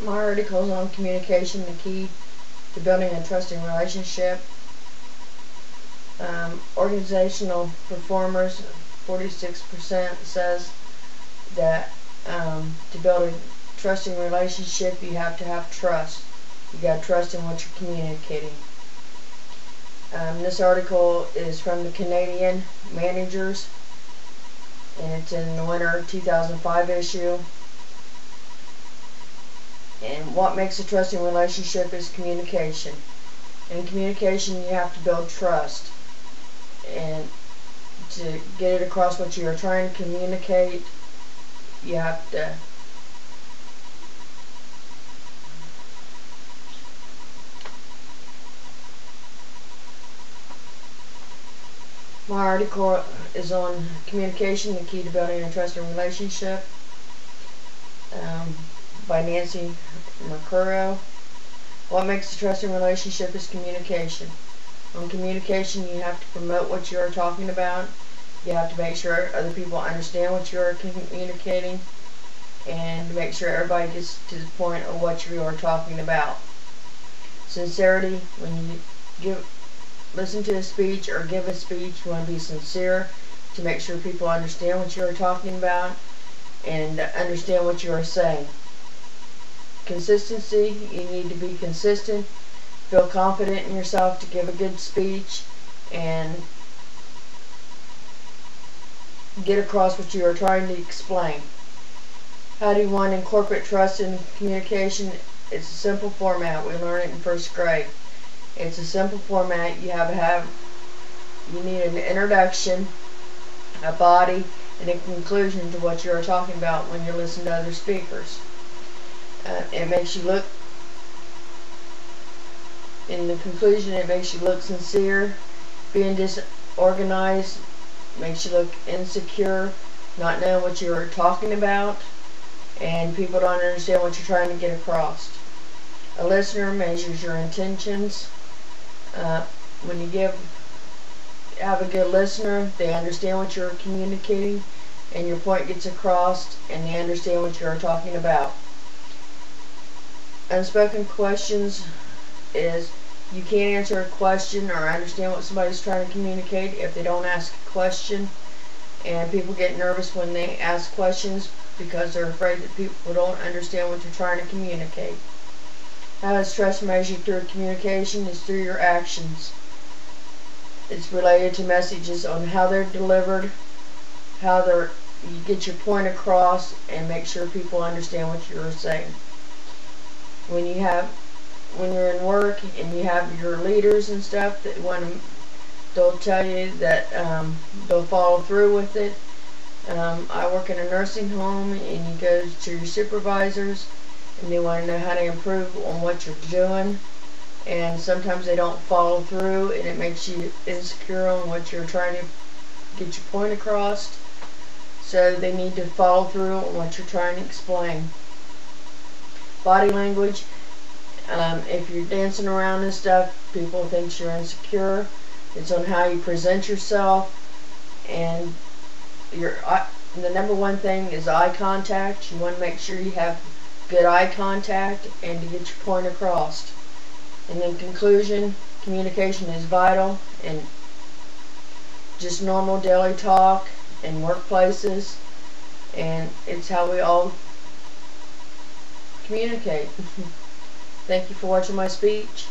My article is on communication, the key to building a trusting relationship. Organizational performers, 46% says that to build a trusting relationship, you have to have trust. You got to trust in what you're communicating. This article is from the Canadian Managers, and it's in the winter 2005 issue. And what makes a trusting relationship is communication. In communication, you have to build trust. And to get it across what you are trying to communicate, you have to My article is on communication, the key to building a trusting relationship, by Nancy Mercuro. What makes a trusting relationship is communication. On communication, you have to promote what you are talking about. You have to make sure other people understand what you are communicating, and make sure everybody gets to the point of what you are talking about. Sincerity, when you listen to a speech or give a speech, you want to be sincere to make sure people understand what you are talking about and understand what you are saying. Consistency, you need to be consistent, feel confident in yourself to give a good speech and get across what you are trying to explain. How do you want to incorporate trust in communication? It's a simple format. We learned it in first grade. It's a simple format. You need an introduction, a body, and a conclusion to what you are talking about when you listen to other speakers. It makes you look, in the conclusion, it makes you look sincere. Being disorganized makes you look insecure, not knowing what you're talking about, and people don't understand what you're trying to get across. A listener measures your intentions. When you have a good listener, they understand what you're communicating, and your point gets across, and they understand what you're talking about. Unspoken questions is you can't answer a question or understand what somebody's trying to communicate if they don't ask a question, and people get nervous when they ask questions because they're afraid that people don't understand what you're trying to communicate. How is trust measured through communication? Is through your actions. It's related to messages on how they're delivered, you get your point across, and make sure people understand what you're saying. When you're in work and you have your leaders and stuff that they'll tell you that they'll follow through with it. I work in a nursing home, and you go to your supervisors, and they want to know how to improve on what you're doing, and sometimes they don't follow through, and it makes you insecure on what you're trying to get your point across. So they need to follow through on what you're trying to explain. Body language, if you're dancing around and stuff, people think you're insecure. It's on how you present yourself, and the number one thing is eye contact. You want to make sure you have good eye contact and to get your point across. And in conclusion, communication is vital in just normal daily talk in workplaces, and it's how we all communicate. Thank you for watching my speech.